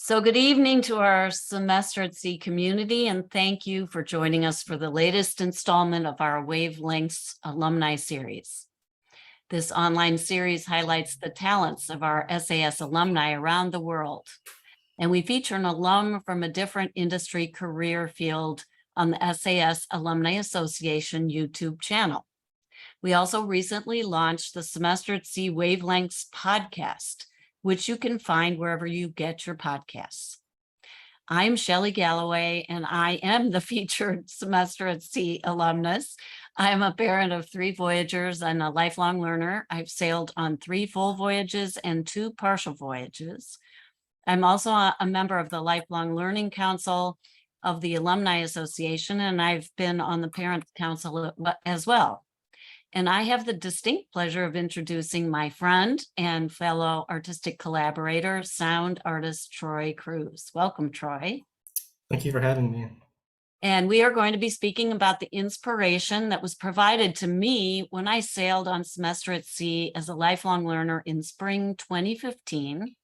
So good evening to our Semester at Sea community, and thank you for joining us for the latest installment of our Wavelengths Alumni Series. This online series highlights the talents of our SAS alumni around the world, and we feature an alum from a different industry career field on the SAS Alumni Association YouTube channel. We also recently launched the Semester at Sea Wavelengths podcast, which you can find wherever you get your podcasts. I'm Shelley Galloway, and I am the featured Semester at Sea alumnus. I'm a parent of 3 voyagers and a lifelong learner. I've sailed on 3 full voyages and 2 partial voyages. I'm also a member of the Lifelong Learning Council of the Alumni Association, and I've been on the Parent Council as well. And I have the distinct pleasure of introducing my friend and fellow artistic collaborator, sound artist Toy Cruz. Welcome, Troy. Thank you for having me. And we are going to be speaking about the inspiration that was provided to me when I sailed on Semester at Sea as a lifelong learner in spring 2015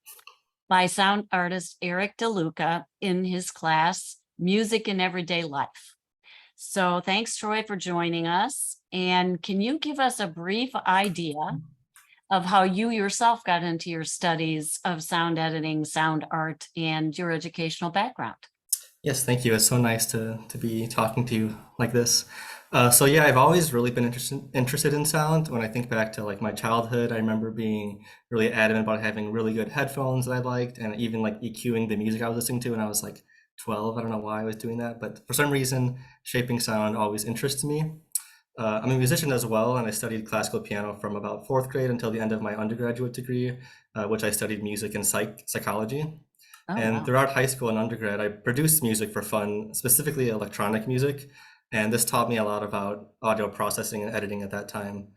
by sound artist Erik DeLuca in his class, Music in Everyday Life. So thanks, Troy, for joining us. And can you give us a brief idea of how you yourself got into your studies of sound editing, sound art, and your educational background? Yes, thank you. It's so nice to be talking to you like this. So yeah, I've always really been interested in sound. When I think back to like my childhood, I remember being really adamant about having really good headphones that I liked, and even like EQing the music I was listening to when I was like 12. I don't know why I was doing that, but for some reason, shaping sound always interests me. I'm a musician as well, and I studied classical piano from about 4th grade until the end of my undergraduate degree, which I studied music and psychology. Oh, And wow. throughout high school and undergrad, I produced music for fun, specifically electronic music. And this taught me a lot about audio processing and editing at that time.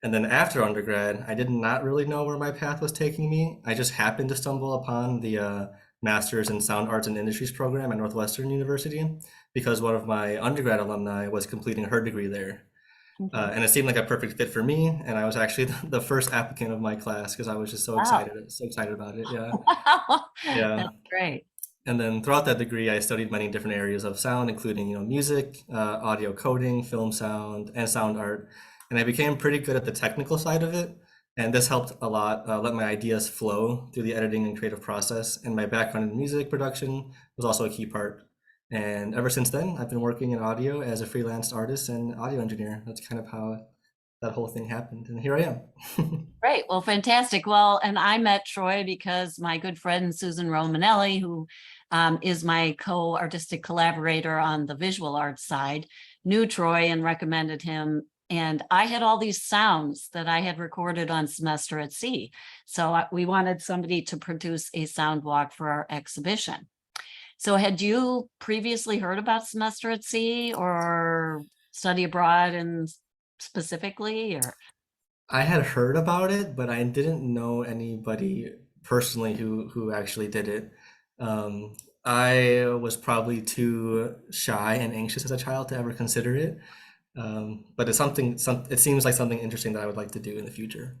And then after undergrad, I did not really know where my path was taking me. I just happened to stumble upon the Masters in Sound Arts and Industries program at Northwestern University because one of my undergrad alumni was completing her degree there. Okay. And it seemed like a perfect fit for me. And I was actually the first applicant of my class because I was just Wow. so excited about it. Yeah. Wow. Yeah. That's great. And then throughout that degree, I studied many different areas of sound, including, music, audio coding, film sound, and sound art. And I became pretty good at the technical side of it. And this helped a lot let my ideas flow through the editing and creative process. And my background in music production was also a key part. And ever since then, I've been working in audio as a freelance artist and audio engineer. That's kind of how that whole thing happened. And here I am. Great. Well, fantastic. Well, and I met Troy because my good friend Susan Romanelli, who is my co-artistic collaborator on the visual arts side, knew Troy and recommended him. And I had all these sounds that I had recorded on Semester at Sea. So we wanted somebody to produce a sound walk for our exhibition. So had you previously heard about Semester at Sea or study abroad and specifically, or? I had heard about it, but I didn't know anybody personally who actually did it. Um, I was probably too shy and anxious as a child to ever consider it. But it's it seems like something interesting that I would like to do in the future.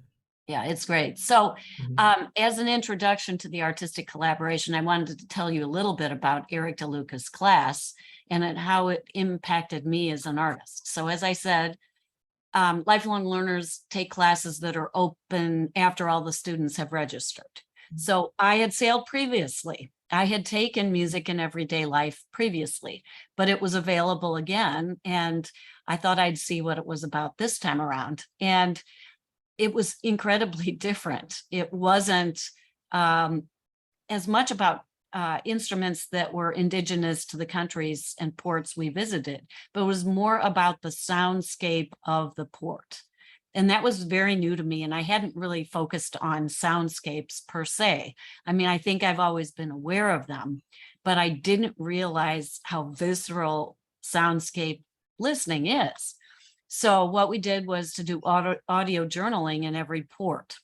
Yeah, it's great. So Mhm. as an introduction to the artistic collaboration, I wanted to tell you a little bit about Erik DeLuca's class and how it impacted me as an artist. So as I said, lifelong learners take classes that are open after all the students have registered. So I had sailed previously. I had taken music in everyday life previously, but it was available again. And I thought I'd see what it was about this time around. And it was incredibly different. It wasn't as much about instruments that were indigenous to the countries and ports we visited, but it was more about the soundscape of the port. And that was very new to me. And I hadn't really focused on soundscapes per se. I mean, I think I've always been aware of them, but I didn't realize how visceral soundscape listening is. So what we did was to do audio journaling in every port.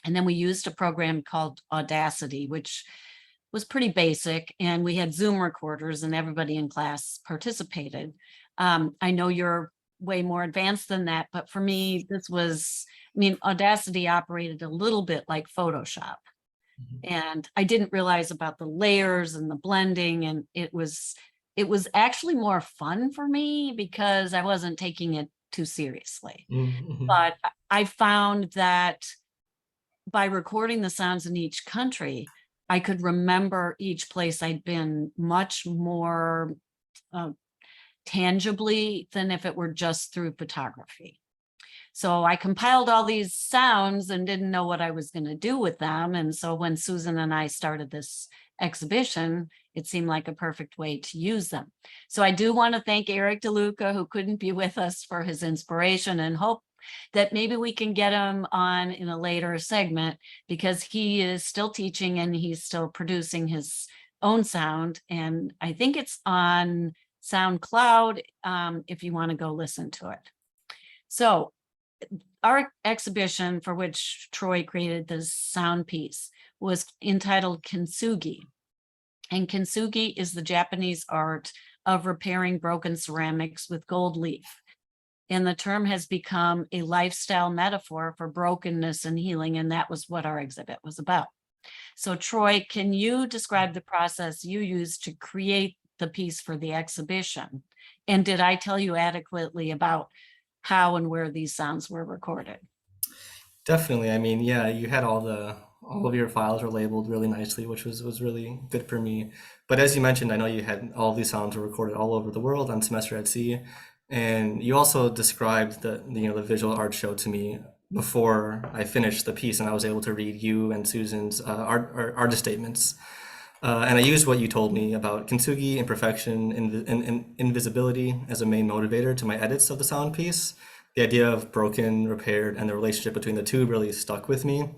And then we used a program called Audacity, which was pretty basic. And we had Zoom recorders and everybody in class participated. I know you're way more advanced than that, but for me, this was, I mean, Audacity operated a little bit like Photoshop. And I didn't realize about the layers and the blending, and it was actually more fun for me because I wasn't taking it too seriously. Mhm. But I found that by recording the sounds in each country, I could remember each place I'd been much more uh, tangibly than if it were just through photography. So I compiled all these sounds and didn't know what I was going to do with them. And so when Susan and I started this exhibition, it seemed like a perfect way to use them. So I do want to thank Erik DeLuca, who couldn't be with us, for his inspiration, and hope that maybe we can get him on in a later segment, because he is still teaching and he's still producing his own sound. And I think it's on SoundCloud, if you want to go listen to it. So our exhibition, for which Troy created this sound piece, was entitled Kintsugi. And Kintsugi is the Japanese art of repairing broken ceramics with gold leaf. And the term has become a lifestyle metaphor for brokenness and healing. And that was what our exhibit was about. So Troy, can you describe the process you used to create the piece for the exhibition? And did I tell you adequately about how and where these sounds were recorded? Definitely. I mean, yeah, you had all of your files were labeled really nicely, which was really good for me. But as you mentioned, I know you had all these sounds were recorded all over the world on Semester at Sea, and you also described the visual art show to me before I finished the piece, and I was able to read you and Susan's artist statements. And I used what you told me about kintsugi, imperfection, invisibility as a main motivator to my edits of the sound piece. The idea of broken, repaired, and the relationship between the two really stuck with me.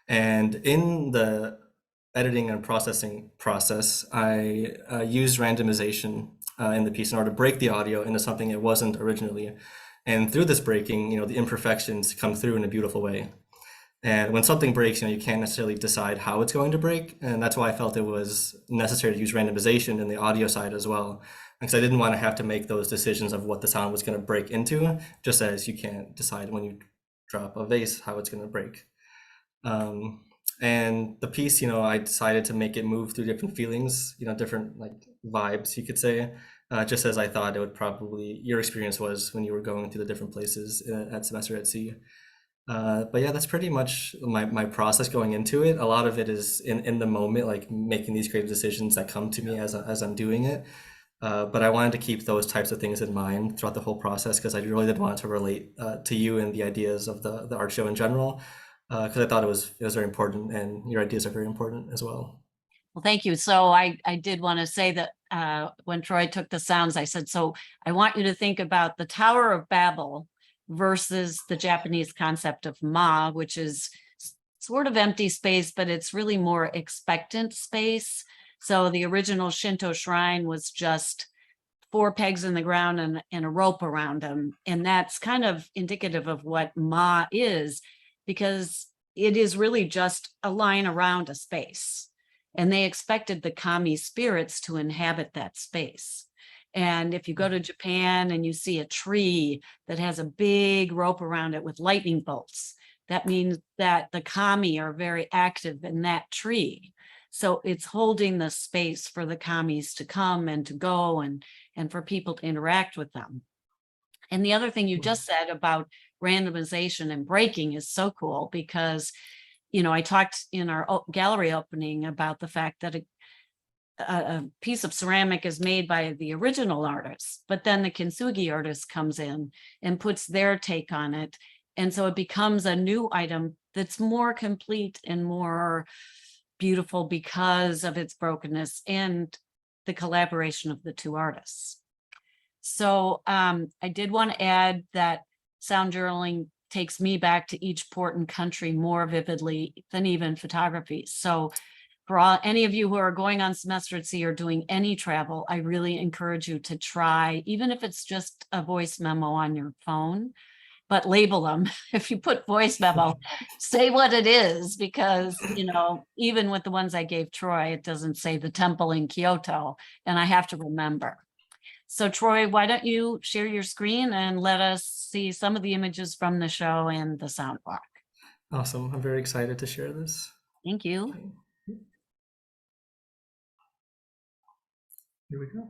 And in the editing and processing process, I used randomization in the piece in order to break the audio into something it wasn't originally. And through this breaking, the imperfections come through in a beautiful way. And when something breaks, you can't necessarily decide how it's going to break. And that's why I felt it was necessary to use randomization in the audio side as well. Because I didn't want to have to make those decisions of what the sound was going to break into, just as you can't decide when you drop a vase how it's going to break. And the piece, I decided to make it move through different feelings, different like vibes, you could say, just as I thought it would probably, your experience was when you were going to the different places at Semester at Sea. But yeah, that's pretty much my process going into it. A lot of it is in the moment, like making these creative decisions that come to me as I'm doing it. But I wanted to keep those types of things in mind throughout the whole process because I really did want to relate to you and the ideas of the art show in general. Because I thought it was very important, and your ideas are very important as well. Well, thank you. So I did want to say that when Troy took the sounds, I said, so I want you to think about the Tower of Babel versus the Japanese concept of ma, which is sort of empty space, but it's really more expectant space. So the original Shinto shrine was just 4 pegs in the ground and a rope around them. And that's kind of indicative of what ma is, because it is really just a line around a space. And they expected the kami spirits to inhabit that space. And if you go to Japan and you see a tree that has a big rope around it with lightning bolts, that means that the kami are very active in that tree. So it's holding the space for the kamis to come and to go, and for people to interact with them. And the other thing you just said about randomization and breaking is so cool because, I talked in our gallery opening about the fact that a piece of ceramic is made by the original artist, but then the Kintsugi artist comes in and puts their take on it. And so it becomes a new item that's more complete and more beautiful because of its brokenness and the collaboration of the two artists. So I did want to add that sound journaling takes me back to each port and country more vividly than even photography. So for any of you who are going on semester at sea or doing any travel, I really encourage you to try, even if it's just a voice memo on your phone, but label them. If you put voice memo, say what it is, because, even with the ones I gave Troy, it doesn't say the temple in Kyoto, and I have to remember. So Troy, why don't you share your screen and let us see some of the images from the show and the sound walk. Awesome. I'm very excited to share this. Thank you. Okay. Here we go.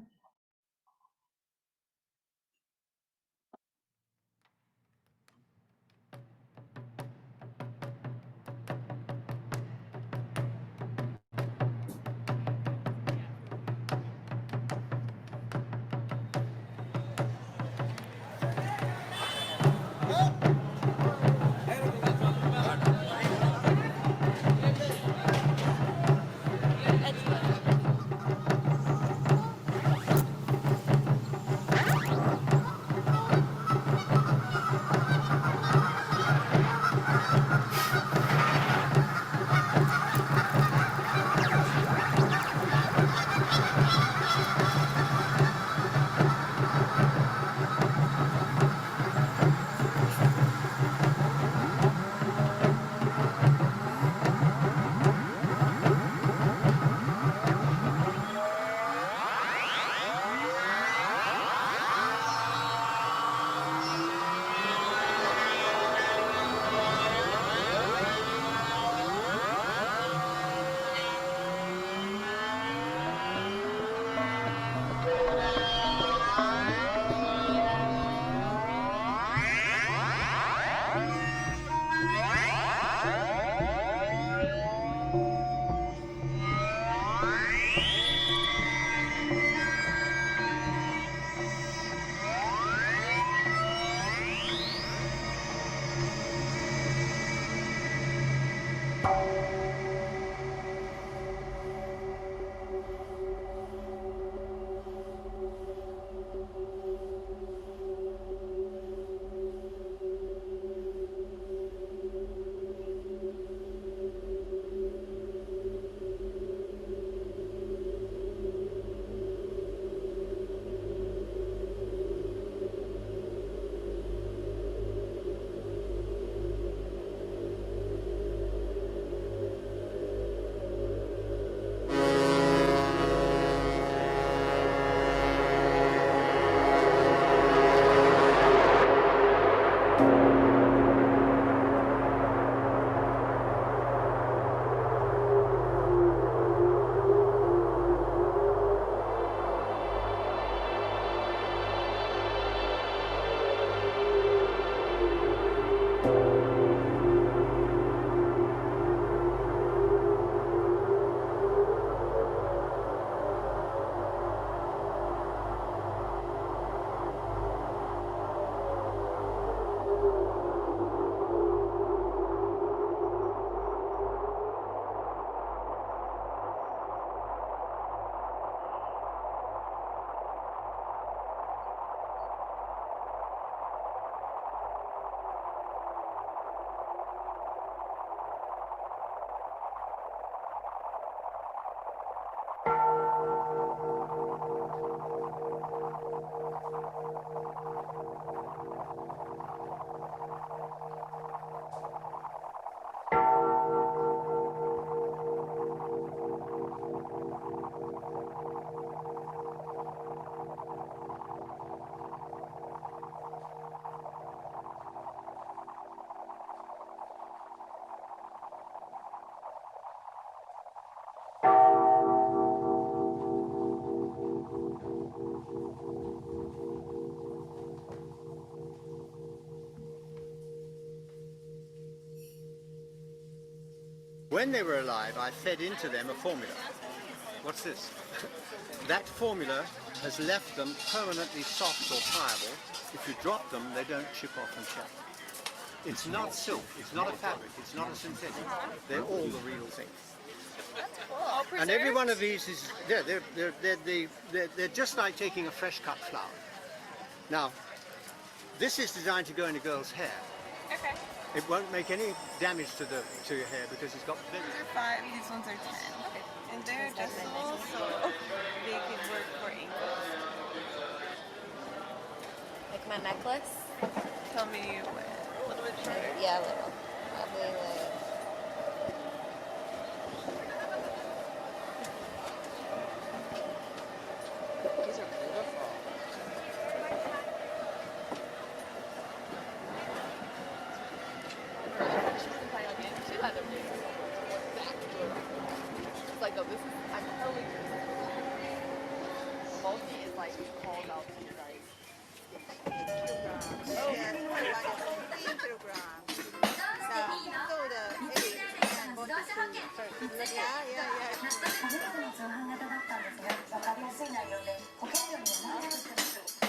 When they were alive, I fed into them a formula. What's this? That formula has left them permanently soft or pliable. If you drop them, they don't chip off and shatter. It's not silk, it's not a fabric, it's not a synthetic. They're all the real thing. And every one of these is, they're just like taking a fresh cut flower. Now, this is designed to go in a girl's hair. Okay. It won't make any damage to your hair because it's got very... These are 5, these ones are 10. Okay. And they're adjustable, so they can work for ankles. Like my necklace? Tell me what, a little bit shorter? Yeah, a little. Probably like... These are beautiful. Like, oh, this is, I'm totally 15 kilograms. So the egg can go to yeah. 初めての通販型だったんですが、分かりやすい内容で保険料も満足してます。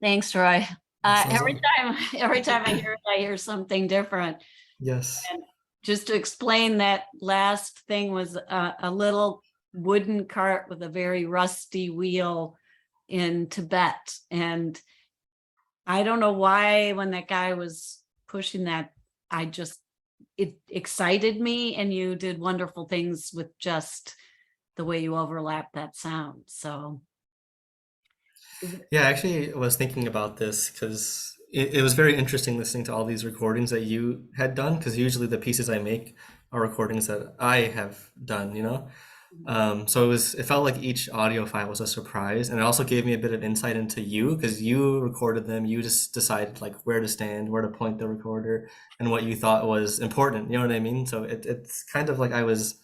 Thanks, Troy. That's Every awesome. every time I hear something different. Yes. And just to explain, that last thing was a little wooden cart with a very rusty wheel in Tibet. And I don't know why, when that guy was pushing that, it excited me, and you did wonderful things with just the way you overlap that sound. So Yeah, I actually was thinking about this because it was very interesting listening to all these recordings that you had done, because usually the pieces I make are recordings that I have done, you know? So it felt like each audio file was a surprise, and it also gave me a bit of insight into you, because you recorded them. You just decided like where to stand, where to point the recorder, and what you thought was important. You know what I mean? So it's kind of like I was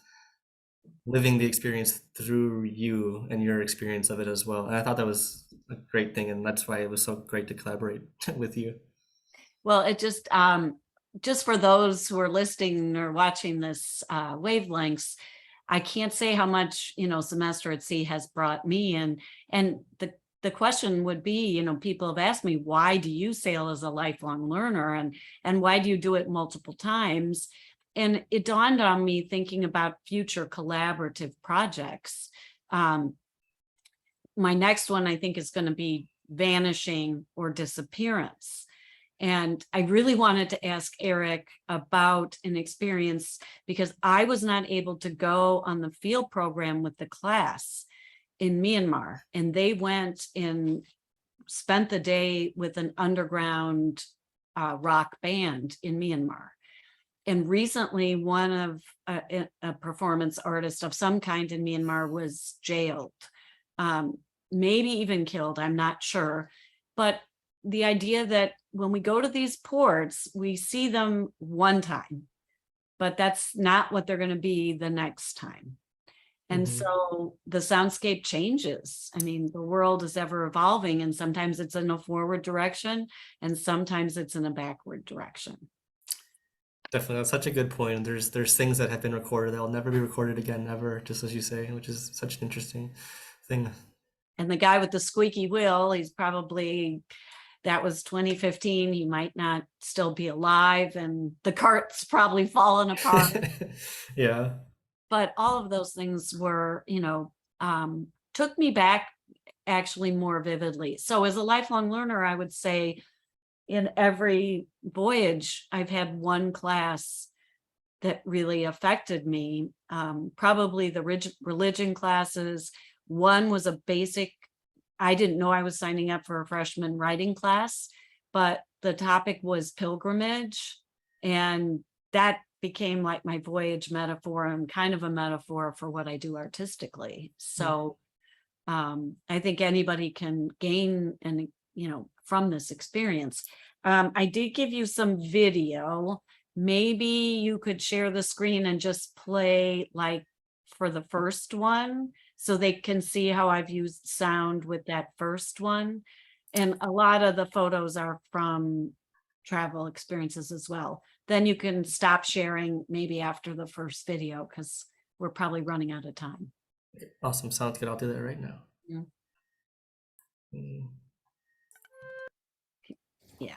living the experience through you and your experience of it as well. And I thought that was a great thing, and that's why it was so great to collaborate with you. well, it just for those who are listening or watching this Wavelengths, I can't say how much, Semester at Sea has brought me in. And the question would be, people have asked me, why do you sail as a lifelong learner, and why do you do it multiple times? And it dawned on me, thinking about future collaborative projects. My next one, I think, is going to be vanishing or disappearance. And I really wanted to ask Erik about an experience, because I was not able to go on the field program with the class in Myanmar. And they went and spent the day with an underground rock band in Myanmar. And recently, one of a performance artist of some kind in Myanmar was jailed, maybe even killed, I'm not sure. But the idea that when we go to these ports, we see them one time, but that's not what they're going to be the next time. And so the soundscape changes. I mean, the world is ever evolving, and sometimes it's in a forward direction, and sometimes it's in a backward direction. Definitely, that's such a good point. There's things that have been recorded that will never be recorded again, ever, just as you say, which is such an interesting thing. And the guy with the squeaky wheel, that was 2015. He might not still be alive, and the cart's probably fallen apart. Yeah. But all of those things were, took me back actually more vividly. So as a lifelong learner, I would say in every voyage, I've had one class that really affected me. Probably the religion classes. One was a basic, I didn't know I was signing up for a freshman writing class, but the topic was pilgrimage. And that became like my voyage metaphor, and kind of a metaphor for what I do artistically. So I think anybody can gain from this experience. I did give you some video. Maybe you could share the screen and just play like for the first one, so they can see how I've used sound with that first one. And a lot of the photos are from travel experiences as well. Then you can stop sharing maybe after the first video, because we're probably running out of time. Awesome. Sounds good. I'll do that right now. Yeah. Mm. Yeah.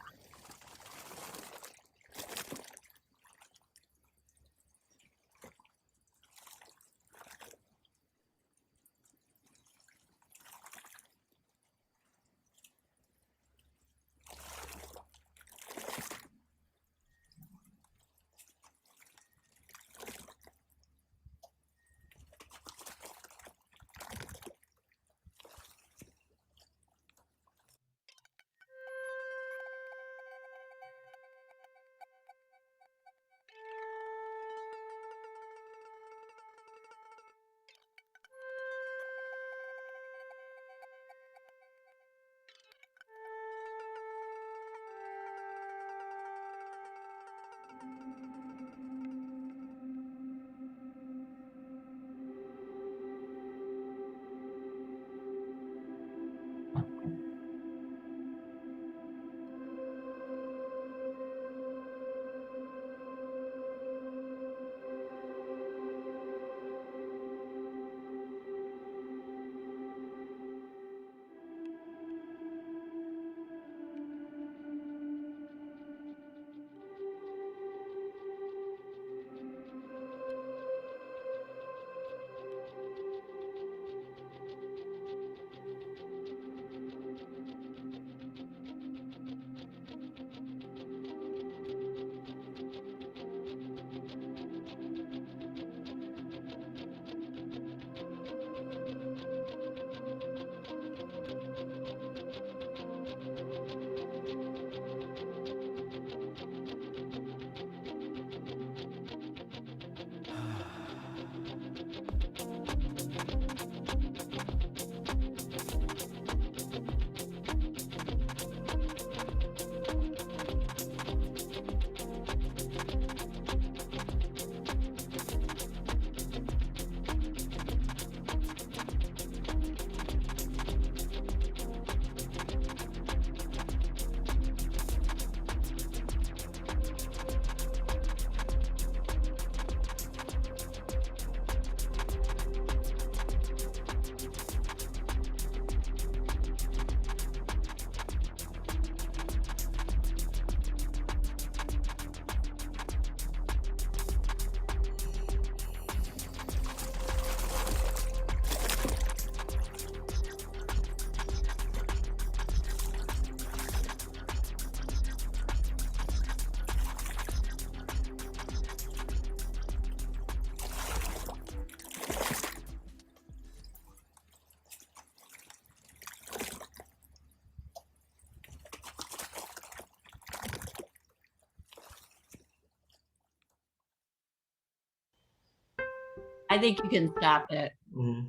I think you can stop it. Mhm.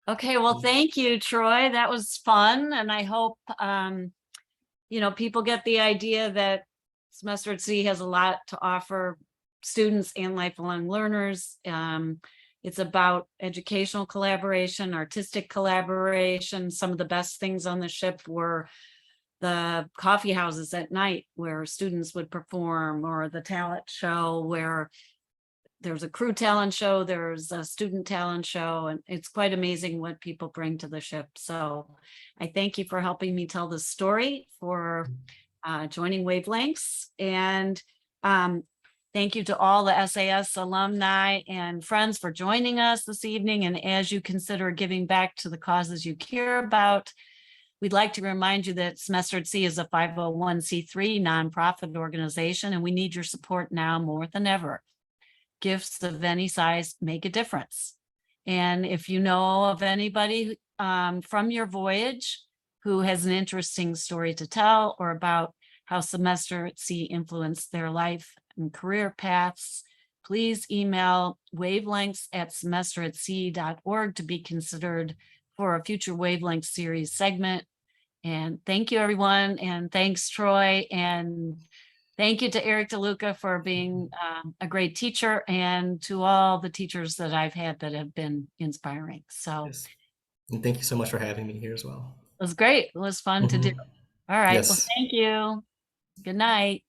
Okay, well, thank you, Troy. That was fun. And I hope, people get the idea that Semester at Sea has a lot to offer students and lifelong learners. It's about educational collaboration, artistic collaboration. Some of the best things on the ship were the coffee houses at night where students would perform, or the talent show where there's a crew talent show, there's a student talent show, and it's quite amazing what people bring to the ship. So I thank you for helping me tell the story, for joining Wavelengths, and thank you to all the SAS alumni and friends for joining us this evening. And as you consider giving back to the causes you care about, we'd like to remind you that Semester at Sea is a 501c3 nonprofit organization, and we need your support now more than ever. Gifts of any size make a difference. And if you know of anybody from your voyage who has an interesting story to tell, or about how Semester at Sea influenced their life and career paths, please email wavelengths@semesteratsea.org to be considered for a future Wavelength series segment. And thank you, everyone. And thanks, Troy. And thank you to Erik DeLuca for being a great teacher, and to all the teachers that I've had that have been inspiring. So Yes. And thank you so much for having me here as well. it was great. It was fun to do. Mhm. All right. Well, Yes. thank you. Good night.